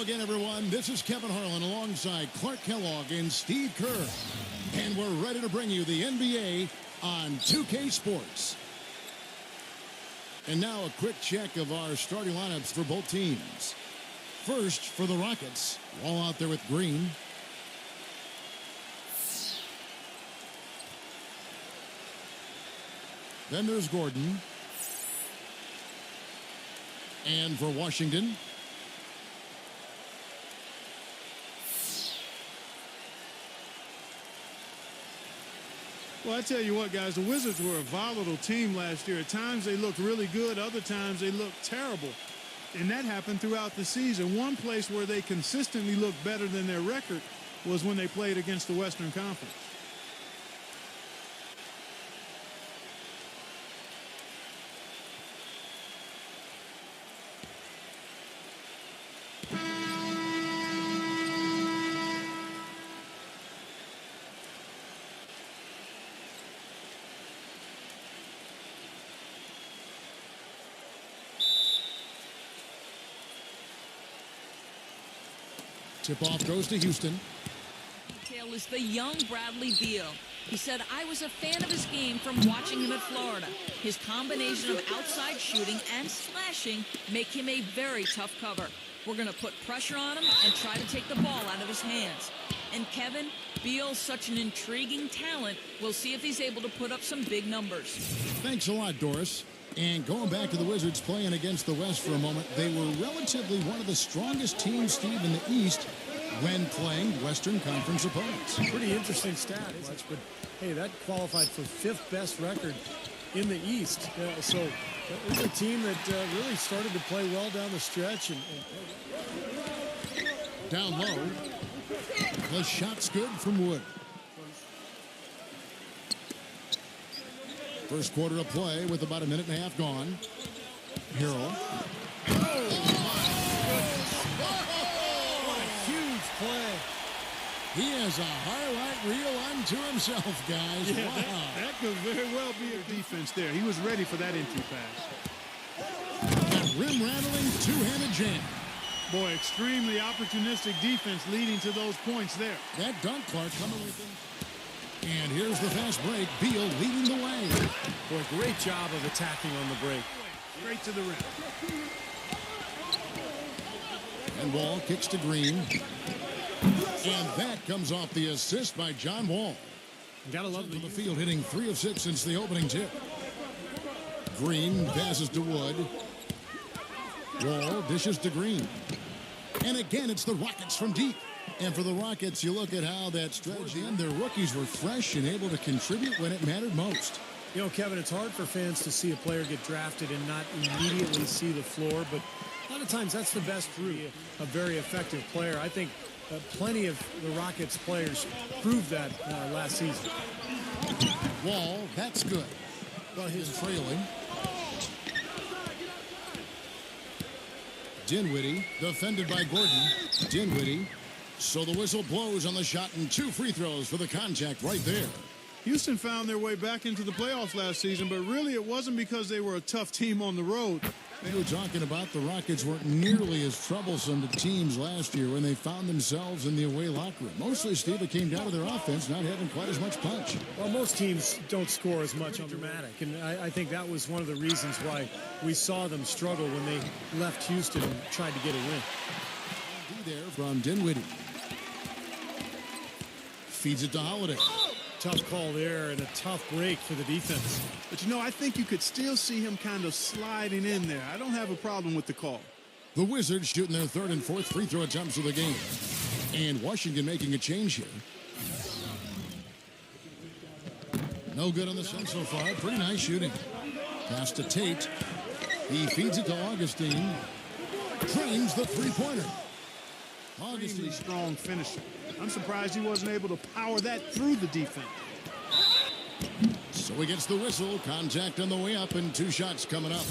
again, everyone. This is Kevin Harlan alongside Clark Kellogg and Steve Kerr. And we're ready to bring you the NBA on 2K Sports. And now a quick check of our starting lineups for both teams. First, for the Rockets, Wall out there with Green. Then there's Gordon. And for Washington, well, I tell you what, guys, the Wizards were a volatile team last year. At times they looked really good, other times they looked terrible. And that happened throughout the season. One place where they consistently looked better than their record was when they played against the Western Conference. tip-off goes to Houston. Detail is the young Bradley Beal. He said, I was a fan of his game from watching him at Florida. His combination of outside shooting and slashing make him a very tough cover. We're going to put pressure on him and try to take the ball out of his hands. And Kevin, Beal's such an intriguing talent. We'll see if he's able to put up some big numbers. Thanks a lot, Doris. And going back to the Wizards playing against the West for a moment, they were relatively one of the strongest teams, Steve, in the East when playing Western Conference opponents. Pretty interesting stat, but hey, that qualified for 5th best record in the East. So it was a team that really started to play well down the stretch. And down low, the shot's good from Wood. First quarter of play with about a minute and a half gone. Harrell. What a huge play. He has a highlight reel unto himself, guys. Yeah, wow. that could very well be a defense there. He was ready for that entry pass. That rim-rattling two-handed jam. Boy, extremely opportunistic defense leading to those points there. That dunk, Clark, coming with him. And here's the fast break. Beal leading the way. Boy, great job of attacking on the break. Straight to the rim. And Wall kicks to Green. And that comes off the assist by John Wall. Gotta love the field, hitting 3 of 6 since the opening tip. Green passes to Wood. Wall dishes to Green. And again, it's the Rockets from deep. And for the Rockets, you look at how that stretch in. Their rookies were fresh and able to contribute when it mattered most. You know, Kevin, it's hard for fans to see a player get drafted and not immediately see the floor, but a lot of times that's the best route. A very effective player. I think plenty of the Rockets players proved that last season. Wall, that's good. Well, he's trailing. Dinwiddie, defended by Gordon. Dinwiddie. So the whistle blows on the shot and 2 free throws for the contact right there. Houston found their way back into the playoffs last season, but really it wasn't because they were a tough team on the road. They were talking about the Rockets weren't nearly as troublesome to teams last year when they found themselves in the away locker room. Mostly, Steve, it came down to their offense not having quite as much punch. Well, most teams don't score as much on dramatic, and I think that was one of the reasons why we saw them struggle when they left Houston and tried to get a win. Be there from Dinwiddie. Feeds it to Holiday. Tough call there and a tough break for the defense. But, you know, I think you could still see him kind of sliding in there. I don't have a problem with the call. The Wizards shooting their 3rd and 4th free throw attempts of the game. And Washington making a change here. No good on the Suns so far. Pretty nice shooting. Pass to Tate. He feeds it to Augustine. Drains the three-pointer. Augustine, strong finisher. I'm surprised he wasn't able to power that through the defense. So he gets the whistle. Contact on the way up and 2 shots coming up.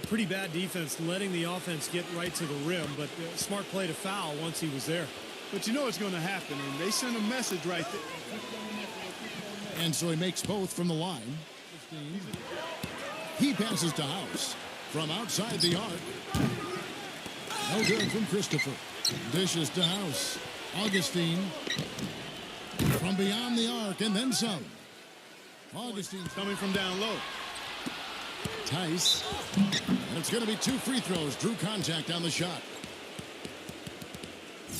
Pretty bad defense letting the offense get right to the rim, but smart play to foul once he was there. But you know it's going to happen, and they sent a message right there. And so he makes both from the line. He passes to House from outside the arc. No good from Christopher. Dishes to House. Augustine from beyond the arc and then some. Augustine Coming from down low. Tice. And it's going to be 2 free throws. Drew contact on the shot.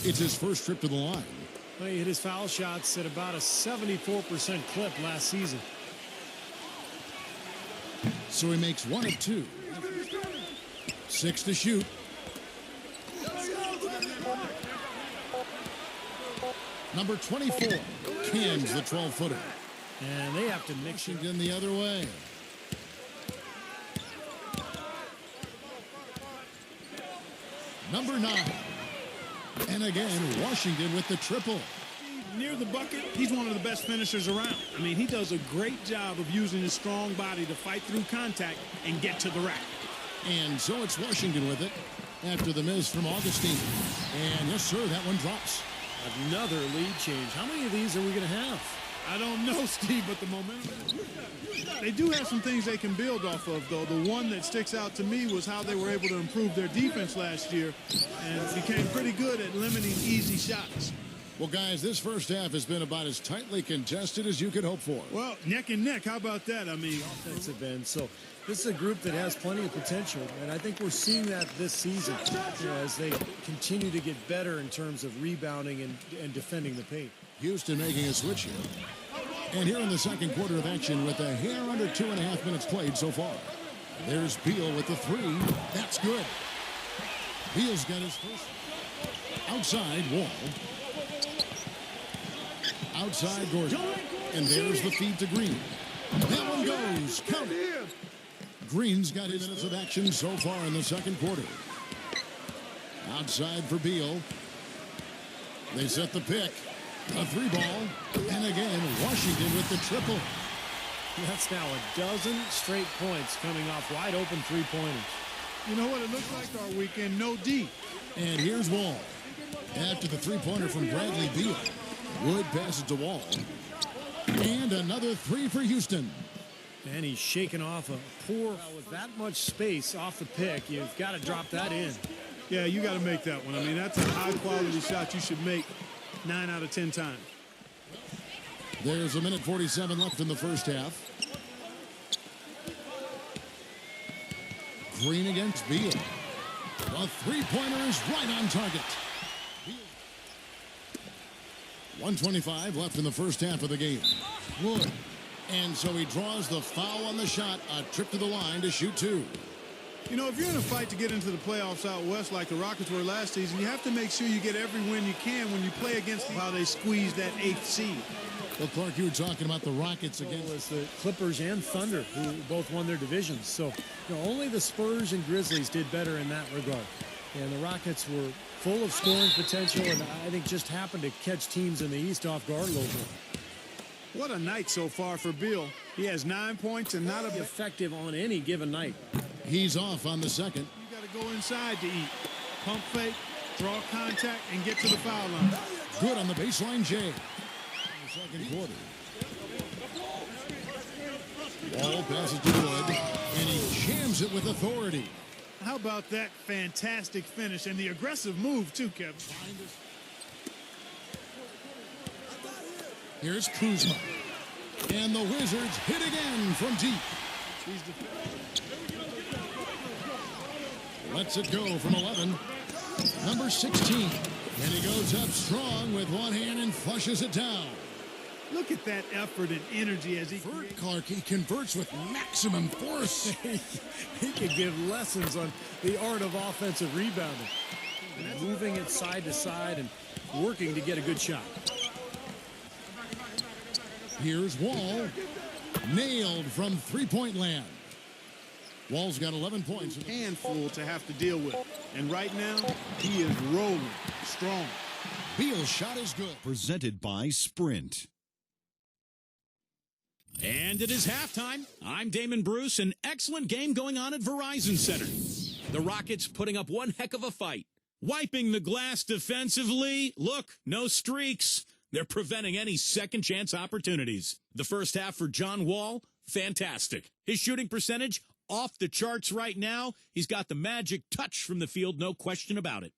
It's his first trip to the line. Well, he hit his foul shots at about a 74% clip last season. So he makes 1 of 2. 6 to shoot. Number 24 cans the 12-footer. And they have to mix it in the other way. Number 9. And again, Washington with the triple. Near the bucket, he's one of the best finishers around. I mean, he does a great job of using his strong body to fight through contact and get to the rack. And so it's Washington with it after the miss from Augustine. And yes, sir, that one drops. Another lead change. How many of these are we going to have? I don't know, Steve, but the momentum. They do have some things they can build off of, though. The one that sticks out to me was how they were able to improve their defense last year and became pretty good at limiting easy shots. Well, guys, this first half has been about as tightly contested as you could hope for. Well, neck and neck. How about that? I mean, offensive end. So this is a group that has plenty of potential, and I think we're seeing that this season as they continue to get better in terms of rebounding and defending the paint. Houston making a switch here. And here in the second quarter of action with a hair under 2.5 minutes played so far. There's Beal with the 3. That's good. Beal's got his first. Outside, Wall. Outside, Gordon. And there's the feed to Green. That one goes. Count it. Green's got his minutes of action so far in the second quarter. Outside for Beal. They set the pick. A 3 ball. And again, Washington with the triple. That's now a dozen straight points coming off wide open 3-pointers. You know what it looks like our weekend? No D. And here's Wall. After the 3-pointer from Bradley Beal. Wood passes to Wall. And another 3 for Houston. And he's shaking off a poor, with that much space off the pick, you've got to drop that in. Yeah, you got to make that one. I mean, that's a high-quality shot you should make 9 out of 10 times. There's 1:47 left in the first half. Green against Beal. The 3-pointer is right on target. 1:25 left in the first half of the game. Wood. And so he draws the foul on the shot. A trip to the line to shoot 2. You know, if you're in a fight to get into the playoffs out west like the Rockets were last season, you have to make sure you get every win you can when you play against how they squeeze that 8th seed. Well, Clark, you were talking about the Rockets against the Clippers and Thunder, who both won their divisions. So, you know, only the Spurs and Grizzlies did better in that regard. And the Rockets were full of scoring potential, and I think just happened to catch teams in the East off guard a little bit. What a night so far for Beal. He has 9 points and not effective on any given night. He's off on the second. You got to go inside to eat. Pump fake, draw contact, and get to the foul line. Good on the baseline, Jay. In the second quarter. Ball passes to Wood, and he jams it with authority. How about that fantastic finish and the aggressive move, too, Kevin? Here's Kuzma. And the Wizards hit again from deep. Lets it go from 11. Number 16. And he goes up strong with one hand and flushes it down. Look at that effort and energy as he... Clark, he converts with maximum force. He could give lessons on the art of offensive rebounding. Moving it side to side and working to get a good shot. Here's Wall. Nailed from 3-point land. Wall's got 11 points. Handful to have to deal with. And right now, he is rolling strong. Beal's shot is good. Presented by Sprint. And it is halftime. I'm Damon Bruce. An excellent game going on at Verizon Center. The Rockets putting up one heck of a fight. Wiping the glass defensively. Look, no streaks. They're preventing any second-chance opportunities. The first half for John Wall, fantastic. His shooting percentage off the charts right now. He's got the magic touch from the field, no question about it.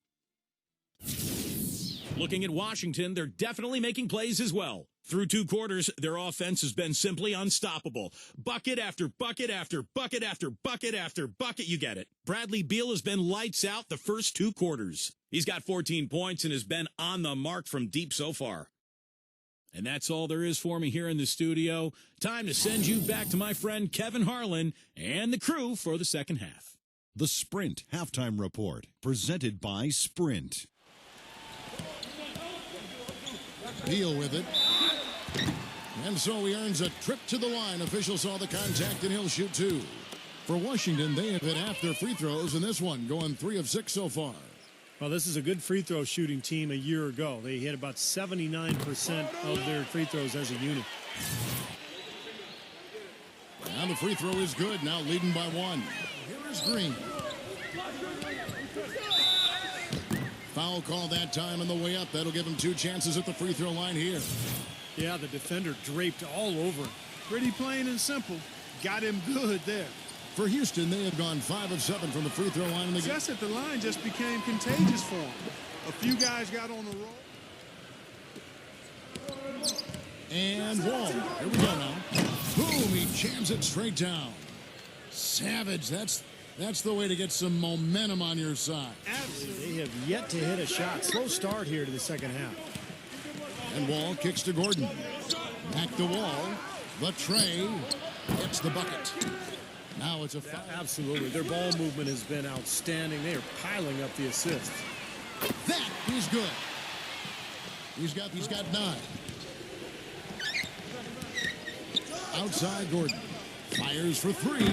Looking at Washington, they're definitely making plays as well. Through 2 quarters, their offense has been simply unstoppable. Bucket after bucket after bucket after bucket after bucket, you get it. Bradley Beal has been lights out the first 2 quarters. He's got 14 points and has been on the mark from deep so far. And that's all there is for me here in the studio. Time to send you back to my friend Kevin Harlan and the crew for the second half. The Sprint Halftime Report, presented by Sprint. Beal with it. And so he earns a trip to the line. Officials saw the contact, and he'll shoot 2. For Washington, they have hit half their free throws in this one, going 3 of 6 so far. Well, this is a good free throw shooting team a year ago. They hit about 79% of their free throws as a unit. Now the free throw is good, now leading by 1. Here is Green. Foul call that time on the way up. That'll give him 2 chances at the free throw line here. Yeah, the defender draped all over him. Pretty plain and simple. Got him good there. For Houston, they have gone 5 of 7 from the free throw line in the game. Just at the line just became contagious for him. A few guys got on the roll. And Wall. Here we go now. Boom, he jams it straight down. Savage, that's the way to get some momentum on your side. Absolutely. They have yet to hit a shot. Slow start here to the second half. And Wall kicks to Gordon. Back to Wall. The tray gets the bucket. Now it's a foul. Absolutely. Their ball movement has been outstanding. They are piling up the assists. That is good. He's got 9. Outside Gordon. Fires for 3.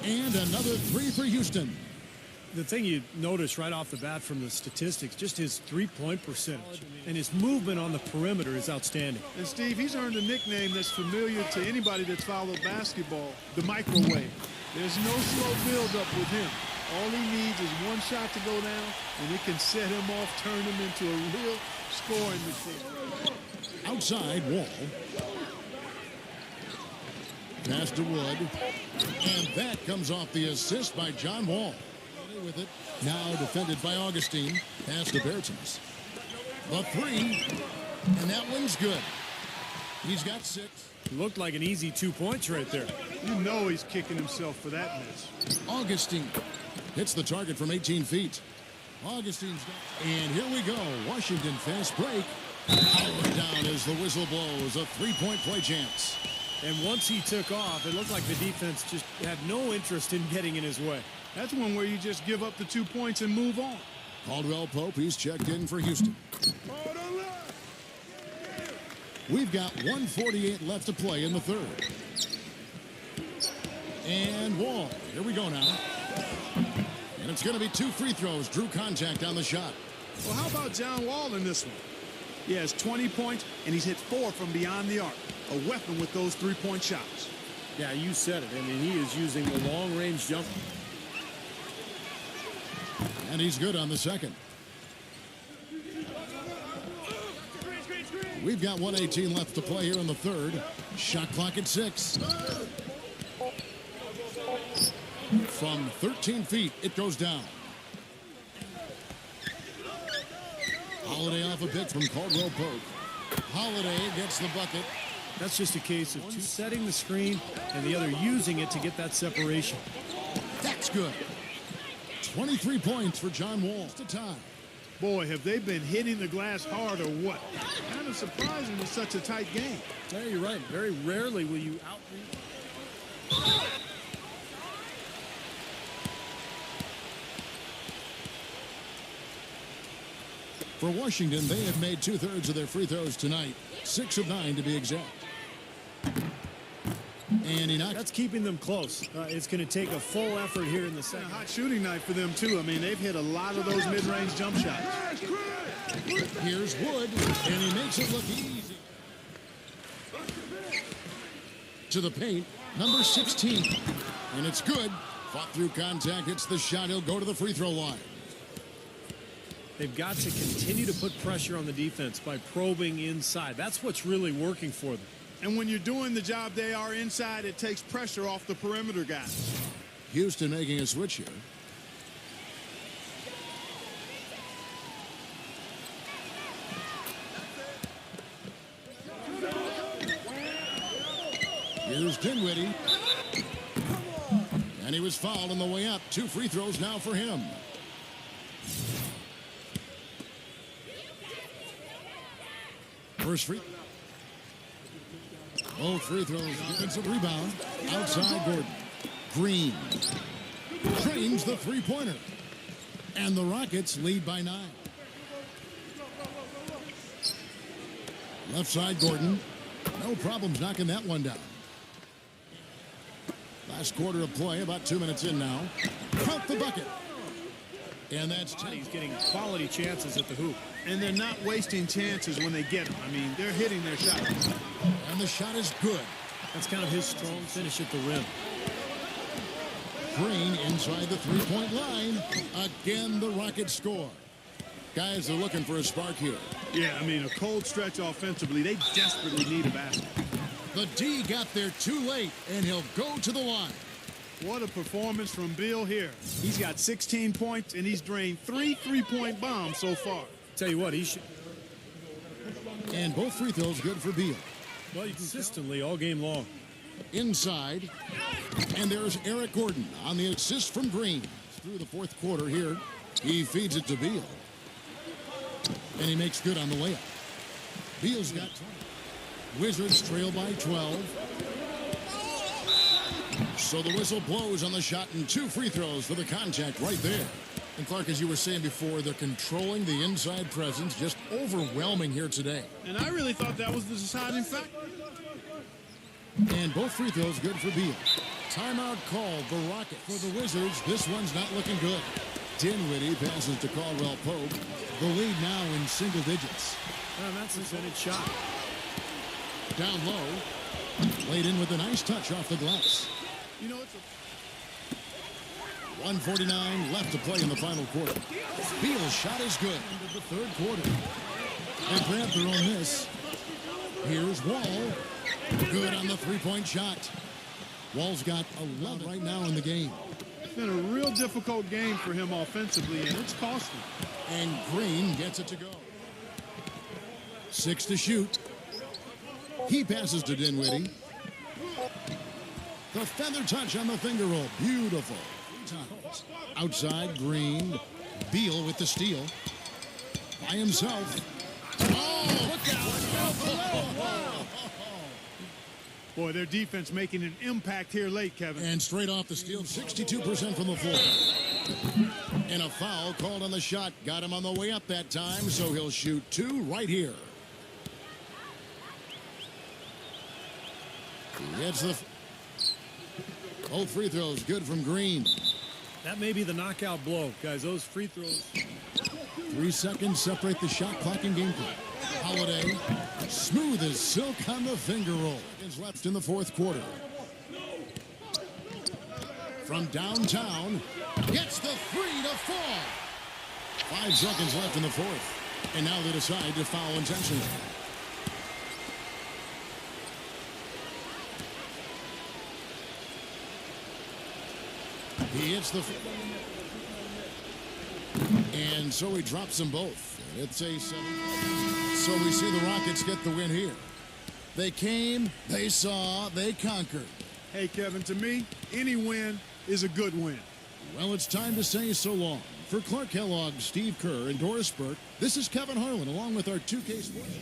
And another 3 for Houston. The thing you notice right off the bat from the statistics, just his three-point percentage and his movement on the perimeter is outstanding. And Steve, he's earned a nickname that's familiar to anybody that's followed basketball, the microwave. There's no slow build-up with him. All he needs is 1 shot to go down, and it can set him off, turn him into a real scoring machine. Outside Wall. Pass to Wood. And that comes off the assist by John Wall. With it. Now defended by Augustine. Pass to Bertens. The 3. And that one's good. He's got 6. Looked like an easy 2 points right there. You know he's kicking himself for that miss. Augustine hits the target from 18 feet. Augustine's got. And here we go. Washington fast break. Powered down as the whistle blows. A 3-point play chance. And once he took off, it looked like the defense just had no interest in getting in his way. That's one where you just give up the 2 points and move on. Caldwell-pope, he's checked in for Houston. We've got 1:48 left to play in the third. And Wall, here we go now. And it's going to be 2 free throws. Drew contact on the shot. Well, how about John Wall in this one? He has 20 points, and he's hit 4 from beyond the arc. A weapon with those 3-point shots. Yeah, you said it. I mean, he is using the long-range jump. And he's good on the second. We've got 1:18 left to play here in the third. Shot clock at 6. From 13 feet, it goes down. Holiday off a pick from Caldwell-pope. Holiday gets the bucket. That's just a case of 2 setting the screen and the other using it to get that separation. That's good. 23 points for John Wall to tie. Boy, have they been hitting the glass hard or what? Kind of surprising with such a tight game. Yeah, you're right. Very rarely will you outreach. For Washington, they have made 2/3 of their free throws tonight. 6 of 9 to be exact. And he knocks. That's keeping them close. It's going to take a full effort here in the second. A hot shooting night for them, too. I mean, they've hit a lot of those mid-range jump shots. Here's Wood, and he makes it look easy. To the paint, number 16. And it's good. Fought through contact, hits the shot. He'll go to the free throw line. They've got to continue to put pressure on the defense by probing inside. That's what's really working for them. And when you're doing the job they are inside, it takes pressure off the perimeter guys. Houston making a switch here. Here's Dinwiddie. And he was fouled on the way up. 2 free throws now for him. First free. Both free throws. Defensive rebound. Outside Gordon. Green. Drains the three-pointer. And the Rockets lead by 9. Left side Gordon. No problems knocking that one down. Last quarter of play, about 2 minutes in now. Count the bucket. And that's 10. He's getting quality chances at the hoop. And they're not wasting chances when they get them. I mean, they're hitting their shot. And the shot is good. That's kind of his strong finish at the rim. Green inside the three-point line. Again, the Rockets score. Guys are looking for a spark here. Yeah, I mean, a cold stretch offensively. They desperately need a basket. The D got there too late, and he'll go to the line. What a performance from Beal here. He's got 16 points, and he's drained 3 three-point bombs so far. Tell you what, he should. And both free throws good for Beal. Well, consistently all game long. Inside. And there's Eric Gordon on the assist from Green. Through the fourth quarter here. He feeds it to Beal. And he makes good on the layup. Beal's got 20. Wizards trail by 12. So the whistle blows on the shot and 2 free throws for the contact right there. And Clark, as you were saying before, they're controlling the inside presence, just overwhelming here today. And I really thought that was the deciding factor. And both free throws good for Beal. Timeout called the Rockets. For the Wizards, this one's not looking good. Dinwiddie passes to Caldwell-pope. The lead now in single digits. Well, that's a percentage shot. Down low. Laid in with a nice touch off the glass. You know, it's 1:49 left to play in the final quarter. Beal's shot is good into the third quarter. They grab their own miss. Here's Wall. Good on the three-point shot. Wall's got 11 right now in the game. It's been a real difficult game for him offensively, and it's costing. And Green gets it to go. 6 to shoot. He passes to Dinwiddie. The feather touch on the finger roll. Beautiful. Outside, Green. Beal with the steal. By himself. Oh, look out. Boy, their defense making an impact here late, Kevin. And straight off the steal, 62% from the floor. And a foul called on the shot. Got him on the way up that time, so he'll shoot 2 right here. Gets the... Both free throws good from Green. That may be the knockout blow, guys. Those free throws. 3 seconds separate the shot clock and game clock. Holiday, smooth as silk on the finger roll. Seconds left in the fourth quarter. From downtown, gets the 3 to fall. 5 seconds left in the fourth. And now they decide to foul intentionally. He hits the... And so he drops them both. It's a 7. So we see the Rockets get the win here. They came, they saw, they conquered. Hey, Kevin, to me, any win is a good win. Well, it's time to say so long. For Clark Kellogg, Steve Kerr, and Doris Burke, this is Kevin Harlan along with our 2K Sports.